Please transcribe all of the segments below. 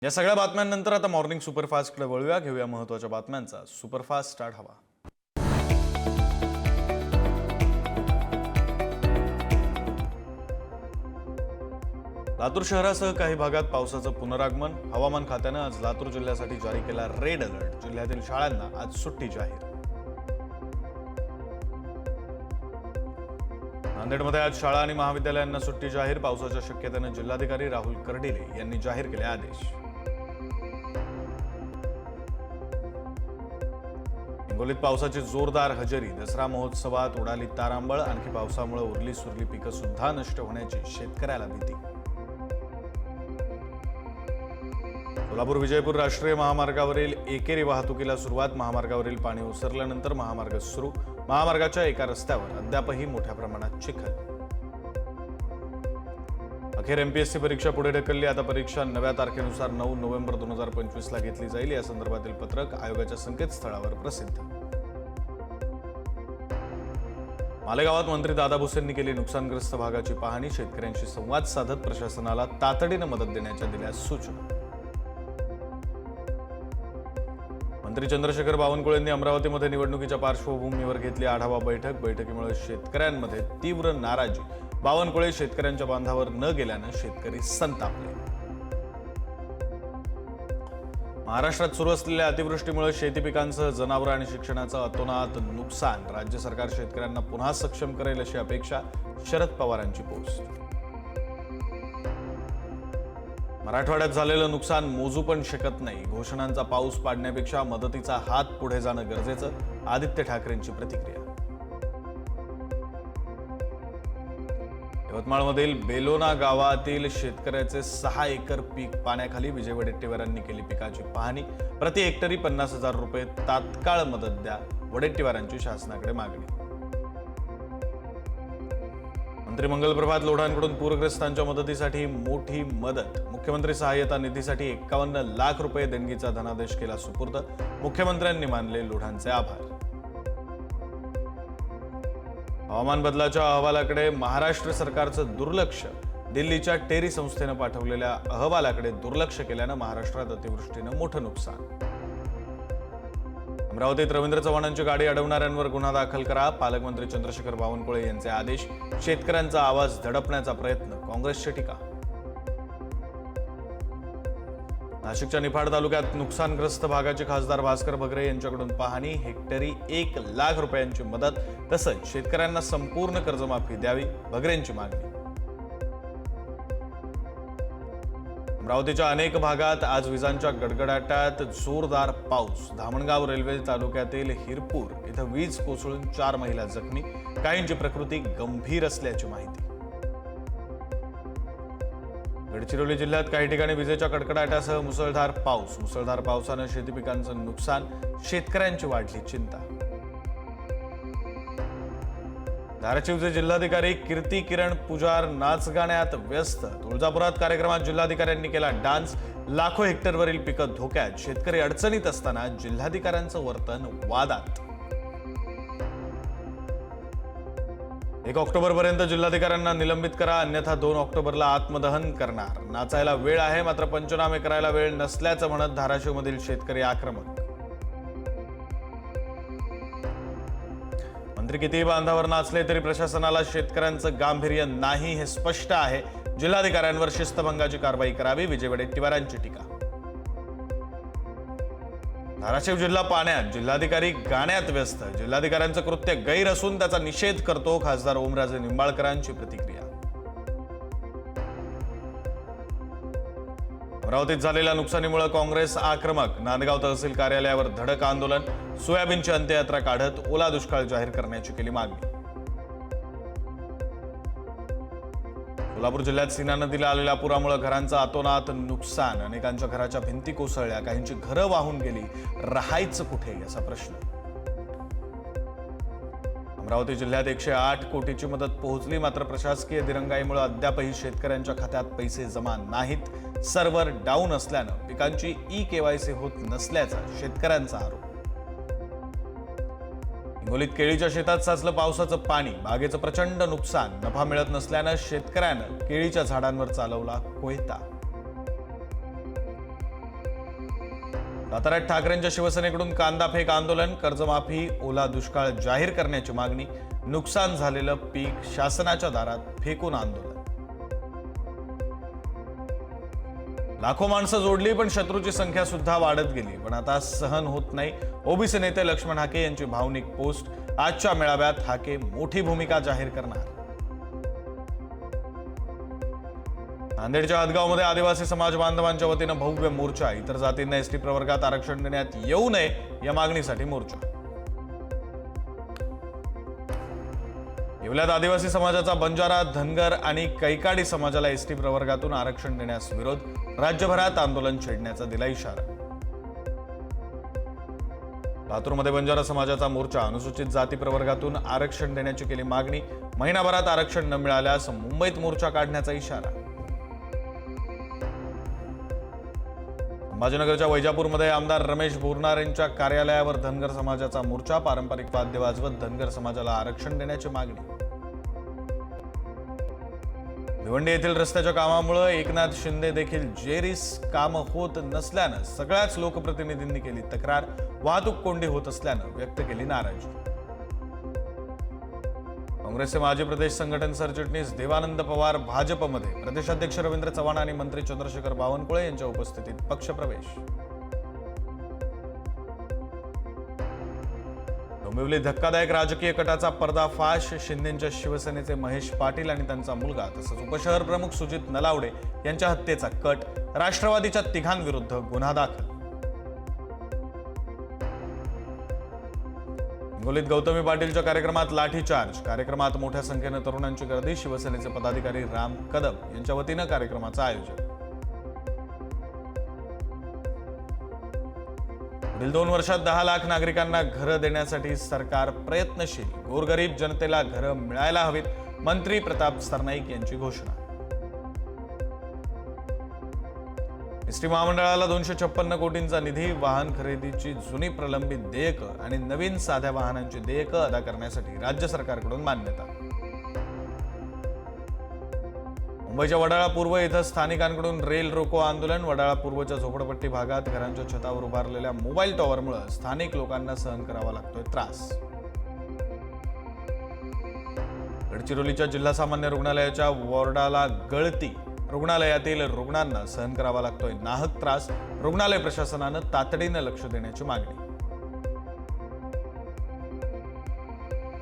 या सगळ्या बातम्यांनंतर आता मॉर्निंग सुपरफास्टकडे वळूया. घेऊया महत्त्वाच्या बातम्यांचा सुपरफास्ट स्टार्ट हवा. लातूर शहरासह काही भागात पावसाचं पुनरागमन. हवामान खात्यानं आज लातूर जिल्ह्यासाठी जारी केला रेड अलर्ट. जिल्ह्यातील शाळांना आज सुट्टी जाहीर. नांदेडमध्ये आज शाळा आणि महाविद्यालयांना सुट्टी जाहीर. पावसाच्या शक्यतेनं जिल्हाधिकारी राहुल कर्डिले यांनी जाहीर केले आदेश. हिंगोलीत पावसाची जोरदार हजेरी. दसरा महोत्सवात उडाली तारांबळ. आणखी पावसामुळे उरली सुरली पिकं सुद्धा नष्ट होण्याची शेतकऱ्याला भीती. सोलापूर विजयपूर राष्ट्रीय महामार्गावरील एकेरी वाहतुकीला सुरुवात. महामार्गावरील पाणी ओसरल्यानंतर महामार्ग सुरू. महामार्गाच्या एका रस्त्यावर अद्यापही मोठ्या प्रमाणात चिखल. अखेर एमपीएससी परीक्षा पुढे ढकलली. आता परीक्षा नव्या तारखेनुसार 9 नोव्हेंबर 2025 ला घेतली जाईल. या संदर्भातील पत्रक आयोगाच्या संकेतस्थळावर प्रसिद्ध. मालेगावात मंत्री दादा भुसेंनी केली नुकसानग्रस्त भागाची पाहणी. शेतकऱ्यांशी संवाद साधत प्रशासनाला तातडीने मदत देण्याच्या दिल्या सूचना. मंत्री चंद्रशेखर बावनकुळेंनी अमरावतीमध्ये निवडणुकीच्या पार्श्वभूमीवर घेतली आढावा बैठक. बैठकीमुळे शेतकऱ्यांमध्ये तीव्र नाराजी. बावनकुळे शेतकऱ्यांच्या बांधावर न गेल्यानं शेतकरी संतापले. महाराष्ट्रात सुरू असलेल्या अतिवृष्टीमुळे शेती पिकांसह जनावरं आणि शिक्षणाचं अतोनात नुकसान. राज्य सरकार शेतकऱ्यांना पुन्हा सक्षम करेल अशी अपेक्षा. शरद पवारांची पोस्ट. मराठवाड्यात झालेलं नुकसान मोजू पण शकत नाही. घोषणांचा पाऊस पाडण्यापेक्षा मदतीचा हात पुढे जाणं गरजेचं. आदित्य ठाकरेंची प्रतिक्रिया. यवतमाळमधील बेलोना गावातील शेतकऱ्याचे 6 एकर पीक पाण्याखाली. विजय वडेट्टीवारांनी केली पिकाची पाहणी. प्रति हेक्टरी 50,000 रुपये तात्काळ मदत द्या. वडेट्टीवारांची शासनाकडे मागणी. मंत्री मंगल प्रभात लोढांकडून पूरग्रस्तांच्या मदतीसाठी मोठी मदत. मुख्यमंत्री सहाय्यता निधीसाठी 51 लाख रुपये देणगीचा धनादेश केला सुपूर्द. मुख्यमंत्र्यांनी मानले लोढांचे आभार. हवामान बदलाच्या अहवालाकडे महाराष्ट्र सरकारचं दुर्लक्ष. दिल्लीच्या टेरी संस्थेनं पाठवलेल्या अहवालाकडे दुर्लक्ष केल्यानं महाराष्ट्रात अतिवृष्टीनं मोठं नुकसान. अमरावतीत रवींद्र चव्हाणांची गाडी अडवणाऱ्यांवर गुन्हा दाखल करा. पालकमंत्री चंद्रशेखर बावनकुळे यांचे आदेश. शेतकऱ्यांचा आवाज दडपण्याचा प्रयत्न. काँग्रेसची टीका. नाशिकच्या निफाड तालुक्यात नुकसानग्रस्त भागाची खासदार भास्कर भगरे यांच्याकडून पाहणी. हेक्टरी 1 लाख रुपयांची मदत. तसंच शेतकऱ्यांना संपूर्ण कर्जमाफी द्यावी. भगरेंची मागणी. अमरावतीच्या अनेक भागात आज विजांच्या गडगडाटात जोरदार पाऊस. धामणगाव रेल्वे तालुक्यातील हिरपूर इथं वीज कोसळून 4 महिला जखमी. काहींची प्रकृती गंभीर असल्याची माहिती. गडचिरोली जिल्ह्यात काही ठिकाणी विजेच्या कडकडाटासह मुसळधार पाऊस. मुसळधार पावसानं शेती पिकांचं नुकसान. शेतकऱ्यांची वाढली चिंता. धाराशिवचे जिल्हाधिकारी कीर्ती किरण पुजार नाच गाण्यात व्यस्त. तुळजापुरात कार्यक्रमात जिल्हाधिकाऱ्यांनी केला डान्स. लाखो हेक्टरवरील पिकं धोक्यात. शेतकरी अडचणीत असताना जिल्हाधिकाऱ्यांचं वर्तन वादात. 1 ऑक्टोबरपर्यंत जिल्हाधिकाऱ्यांना निलंबित करा, अन्यथा 2 ऑक्टोबरला आत्मदहन करणार. नाचायला वेळ आहे मात्र पंचनामे करायला वेळ नसल्याचं म्हणत धाराशिवमधील शेतकरी आक्रमक. मंत्री कितीही बांधावर नाचले तरी प्रशासनाला शेतकऱ्यांचं गांभीर्य नाही हे स्पष्ट आहे. जिल्हाधिकाऱ्यांवर शिस्तभंगाची कारवाई करावी. विजय वडेट्टीवारांची टीका. धाराशिव जिल्हा पाण्यात. जिल्हाधिकारी गाण्यात व्यस्त. जिल्हाधिकाऱ्यांचं कृत्य गैर असून त्याचा निषेध करतो. खासदार ओमराजे निंबाळकरांची प्रतिक्रिया. अमरावतीत झालेल्या नुकसानीमुळे काँग्रेस आक्रमक. नांदगाव तहसील कार्यालयावर धडक आंदोलन. सोयाबीनची अंत्ययात्रा काढत ओला दुष्काळ जाहीर करण्याची केली मागणी. सोलापूर जिल्ह्यात सीना नदीला आलेल्या पुरामुळे घरांचं अतोनात नुकसान. अनेकांच्या घराच्या भिंती कोसळल्या. काहींची घरं वाहून गेली. राहायचं कुठे याचा प्रश्न. अमरावती जिल्ह्यात 108 कोटीची मदत पोहोचली मात्र प्रशासकीय दिरंगाईमुळे अद्यापही शेतकऱ्यांच्या खात्यात पैसे जमा नाहीत. सर्व्हर डाऊन असल्यानं पिकांची ई-केवायसी होत नसल्याचा शेतकऱ्यांचा आरोप. हिंगोलीत केळीच्या शेतात साचलं पावसाचं पाणी. बागेचं प्रचंड नुकसान. नफा मिळत नसल्यानं शेतकऱ्यानं केळीच्या झाडांवर चालवला कोयता. साताऱ्यात ठाकरेंच्या शिवसेनेकडून कांदा फेक आंदोलन, कर्जमाफी, ओला दुष्काळ जाहीर करण्याची मागणी, नुकसान झालेलं पीक शासनाच्या दारात फेकून आंदोलन. लाखो माणसं जोडली पण शत्रूची संख्या सुद्धा वाढत गेली, पण आता सहन होत नाही. ओबीसी नेते लक्ष्मण हाके यांची भावनिक पोस्ट. आजच्या मेळाव्यात हाके मोठी भूमिका जाहीर करणार. नांदेडच्या हदगावमध्ये आदिवासी समाज बांधवांच्या वतीनं भव्य मोर्चा. इतर जातींना एसटी प्रवर्गात आरक्षण देण्यात येऊ नये या मागणीसाठी मोर्चा. येवल्यात आदिवासी समाजाचा बंजारा, धनगर आणि कैकाडी समाजाला एसटी प्रवर्गातून आरक्षण देण्यास विरोध. राज्यभरात आंदोलन छेडण्याचा दिला इशारा. लातूरमध्ये बंजारा समाजाचा मोर्चा. अनुसूचित जाती प्रवर्गातून आरक्षण देण्याची केली मागणी. महिनाभरात आरक्षण न मिळाल्यास मुंबईत मोर्चा काढण्याचा इशारा. संभाजीनगरच्या वैजापूरमध्ये आमदार रमेश बोरनार यांच्या कार्यालयावर धनगर समाजाचा मोर्चा. पारंपरिक वाद्य वाजवत धनगर समाजाला आरक्षण देण्याची मागणी. भिवंडी येथील रस्त्याच्या कामामुळे एकनाथ शिंदे देखील जेरीस काम होत नसल्यानं सगळ्याच लोकप्रतिनिधींनी केली तक्रार. वाहतूक कोंडी होत असल्यानं व्यक्त केली नाराजी. काँग्रेसचे माजी प्रदेश संघटन सरचिटणीस देवानंद पवार भाजपमध्ये, प्रदेशाध्यक्ष रवींद्र चव्हाण आणि मंत्री चंद्रशेखर बावनकुळे यांच्या उपस्थितीत पक्षप्रवेश. डोंबिवली धक्कादायक राजकीय कटाचा पर्दाफाश. शिंदेच्या शिवसेनेचे महेश पाटील आणि त्यांचा मुलगा तसंच उपशहर प्रमुख सुजित नलावडे यांच्या हत्येचा कट. राष्ट्रवादीच्या तिघांविरुद्ध गुन्हा दाखल. हिंगोलीत गौतमी पाटीलच्या कार्यक्रमात लाठीचार्ज. कार्यक्रमात मोठ्या संख्येनं तरुणांची गर्दी. शिवसेनेचे पदाधिकारी राम कदम यांच्या वतीनं कार्यक्रमाचं आयोजन. पुढील 2 वर्षात 10 लाख नागरिकांना घरं देण्यासाठी सरकार प्रयत्नशील. गोरगरीब जनतेला घरं मिळायला हवीत. मंत्री प्रताप सरनाईक यांची घोषणा. एसटी महामंडळाला 256 कोटींचा निधी. वाहन खरेदीची जुनी प्रलंबित देयकं आणि नवीन साध्या वाहनांची देयकं अदा करण्यासाठी राज्य सरकारकडून मान्यता. मुंबईच्या वडाळा पूर्व इथं स्थानिकांकडून रेल रोको आंदोलन. वडाळा पूर्वच्या झोपडपट्टी भागात घरांच्या छतावर उभारलेल्या मोबाईल टॉवरमुळे स्थानिक लोकांना सहन करावा लागतोय त्रास. गडचिरोलीच्या जिल्हा सामान्य रुग्णालयाच्या वॉर्डाला गळती. रुग्णालयातील रुग्णांना सहन करावा लागतोय नाहक त्रास. रुग्णालय प्रशासनानं तातडीनं लक्ष देण्याची मागणी.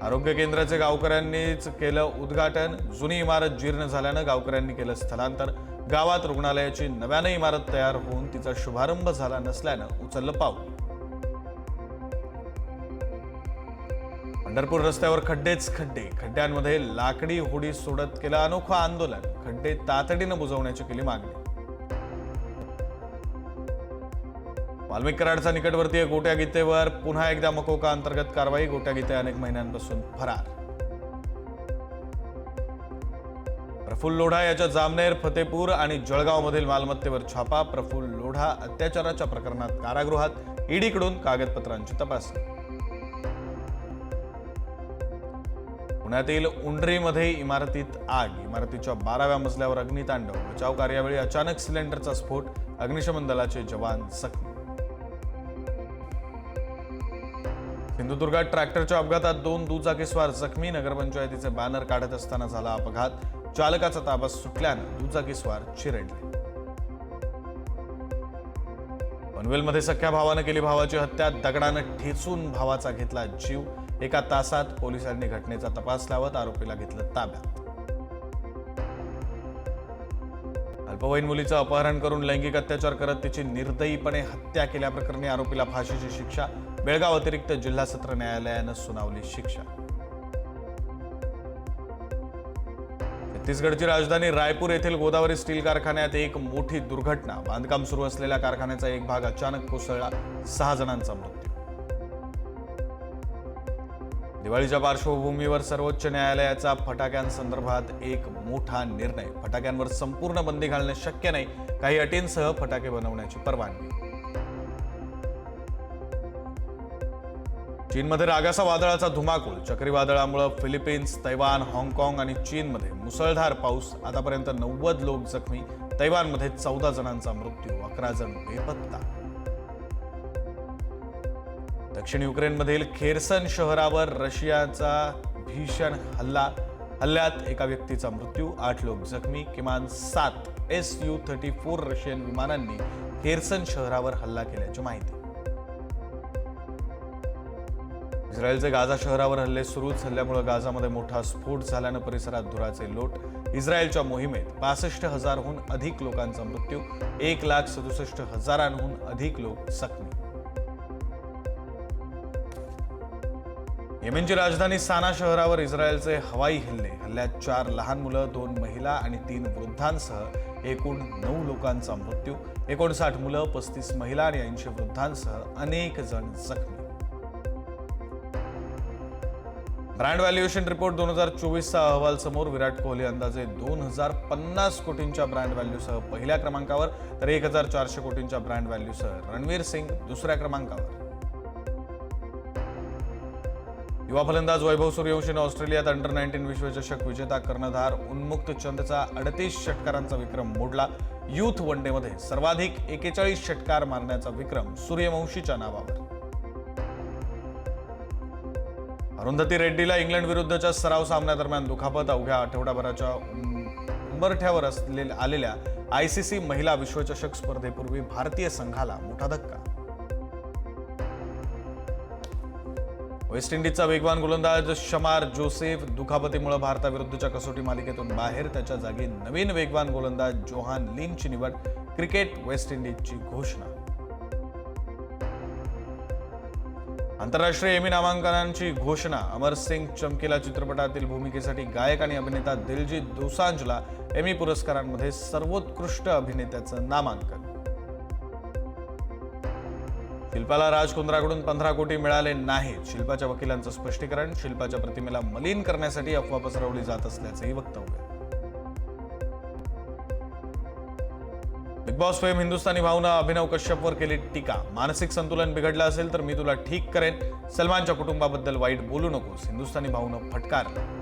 आरोग्य केंद्राचे गावकऱ्यांनीच केलं उद्घाटन. जुनी इमारत जीर्ण झाल्यानं गावकऱ्यांनी केलं स्थलांतर. गावात रुग्णालयाची नव्यानं इमारत तयार होऊन तिचा शुभारंभ झाला नसल्यानं उचललं पाऊल. पंढरपूर रस्त्यावर खड्डेच खड्डे. खड्ड्यांमध्ये लाकडी होडी सोडत केलं अनोखं आंदोलन. खड्डे तातडीनं बुजवण्याची केली मागणी. वाल्मिक कराडचा निकटवर्तीय गोट्या गीतेवर पुन्हा एकदा मकोका अंतर्गत कारवाई. गोट्या गीते अनेक महिन्यांपासून फरार. प्रफुल्ल लोढा याच्या जामनेर, फतेपूर आणि जळगावमधील मालमत्तेवर छापा. प्रफुल्ल लोढा अत्याचाराच्या प्रकरणात कारागृहात. ईडीकडून कागदपत्रांची तपासणी. पुण्यातील उंडरीमध्ये इमारतीत आग. इमारतीच्या 12व्या मजल्यावर अग्नितांडव. बचाव कार्यावेळी अचानक सिलेंडरचा स्फोट. अग्निशमन दलाचे जवान जखमी. सिंधुदुर्गात ट्रॅक्टरच्या अपघातात 2 दुचाकीस्वार जखमी. नगरपंचायतीचे बॅनर काढत असताना झाला अपघात. चालकाचा ताबा सुटल्यानं दुचाकीस्वार चिरडले. पनवेलमध्ये सख्या भावानं केली भावाची हत्या. दगडानं ठेचून भावाचा घेतला जीव. 1 तासात पोलिसांनी घटनेचा तपास लावत आरोपीला घेतलं ताब्यात. अल्पवयीन मुलीचं अपहरण करून लैंगिक अत्याचार करत तिची निर्दयीपणे हत्या केल्याप्रकरणी आरोपीला फाशीची शिक्षा. बेळगाव अतिरिक्त जिल्हा सत्र न्यायालयानं सुनावली शिक्षा. छत्तीसगडची राजधानी रायपूर येथील गोदावरी स्टील कारखान्यात एक मोठी दुर्घटना. बांधकाम सुरू असलेल्या कारखान्याचा एक भाग अचानक कोसळला. 6 जणांचा मृत्यू. दिवाळीच्या पार्श्वभूमीवर सर्वोच्च न्यायालयाचा फटाक्यांसंदर्भात एक मोठा निर्णय. फटाक्यांवर संपूर्ण बंदी घालणे शक्य नाही. काही अटींसह फटाके बनवण्याची परवानगी. चीनमध्ये रागासा वादळाचा धुमाकूळ. चक्रीवादळामुळे फिलिपिन्स, तैवान, हाँगकाँग आणि चीनमध्ये मुसळधार पाऊस. आतापर्यंत 90 लोक जखमी. तैवानमध्ये 14 जणांचा मृत्यू. 11 जण बेपत्ता. दक्षिण युक्रेनमधील खेर्सन शहरावर रशियाचा भीषण हल्ल्यात एका व्यक्तीचा मृत्यू, 8 लोक जखमी. किमान 7 Su-34 रशियन विमानांनी खेर्सन शहरावर हल्ला केल्याची माहिती. इस्रायलचे गाझा शहरावर हल्ले सुरूच. हल्ल्यामुळे गाझामध्ये मोठा स्फोट झाल्यानं परिसरात धुराचे लोट. इस्रायलच्या मोहिमेत 65,000हून अधिक लोकांचा मृत्यू, 1,67,000हून अधिक लोक जखमी. येमेनची राजधानी साना शहरावर इस्रायलचे हवाई हल्ल्यात 4 लहान मुलं, 2 महिला आणि 3 वृद्धांसह एकूण 9 लोकांचा मृत्यू. 59 मुलं, 35 महिला आणि 80 वृद्धांसह अनेक जण जखमी. ब्रँड व्हॅल्युएशन रिपोर्ट 2024चा अहवाल समोर. विराट कोहली अंदाजे 2,050 कोटींच्या ब्रँड व्हॅल्यूसह पहिल्या क्रमांकावर, तर 1,400 कोटींच्या ब्रँड व्हॅल्यूसह रणवीर सिंग दुसऱ्या क्रमांकावर. युवा फलंदाज वैभव सूर्यवंशीने ऑस्ट्रेलियात अंडर-19 विश्वचषक विजेता कर्णधार उन्मुक्त चंदचा 38 षटकारांचा विक्रम मोडला. यूथ वनडेमध्ये सर्वाधिक 41 षटकार मारण्याचा विक्रम सूर्यवंशीच्या नावावर. अरुंधती रेड्डीला इंग्लंड विरुद्धच्या सराव सामन्यादरम्यान दुखापत. अवघ्या आठवडाभराच्या उंबरठ्यावर आलेल्या ICC महिला विश्वचषक स्पर्धेपूर्वी भारतीय संघाला मोठा धक्का. वेस्ट इंडिजचा वेगवान गोलंदाज शमार जोसेफ दुखापतीमुळे भारताविरुद्धच्या कसोटी मालिकेतून बाहेर. त्याच्या जागी नवीन वेगवान गोलंदाज जोहान लिनची निवड. क्रिकेट वेस्ट इंडिजची घोषणा. आंतरराष्ट्रीय एमी नामांकनांची घोषणा. अमर सिंग चमकीला चित्रपटातील भूमिकेसाठी गायक आणि अभिनेता दिलजीत दोसांझला एमी पुरस्कारांमध्ये सर्वोत्कृष्ट अभिनेत्याचं नामांकन. शिल्पाला राज कुंद्राकडून 15 कोटी मिळाले नाहीत. शिल्पाच्या वकिलांचं स्पष्टीकरण. शिल्पाच्या प्रतिमेला मलिन करण्यासाठी अफवा पसरवली जात असल्याचंही वक्तव्य. बिग बॉस फेम हिंदुस्थानी भावना अभिनव कश्यपवर केली टीका. मानसिक संतुलन बिघडलं असेल तर मी तुला ठीक करेन. सलमानच्या कुटुंबाबद्दल वाईट बोलू नकोस, हिंदुस्थानी भावना फटकारलं.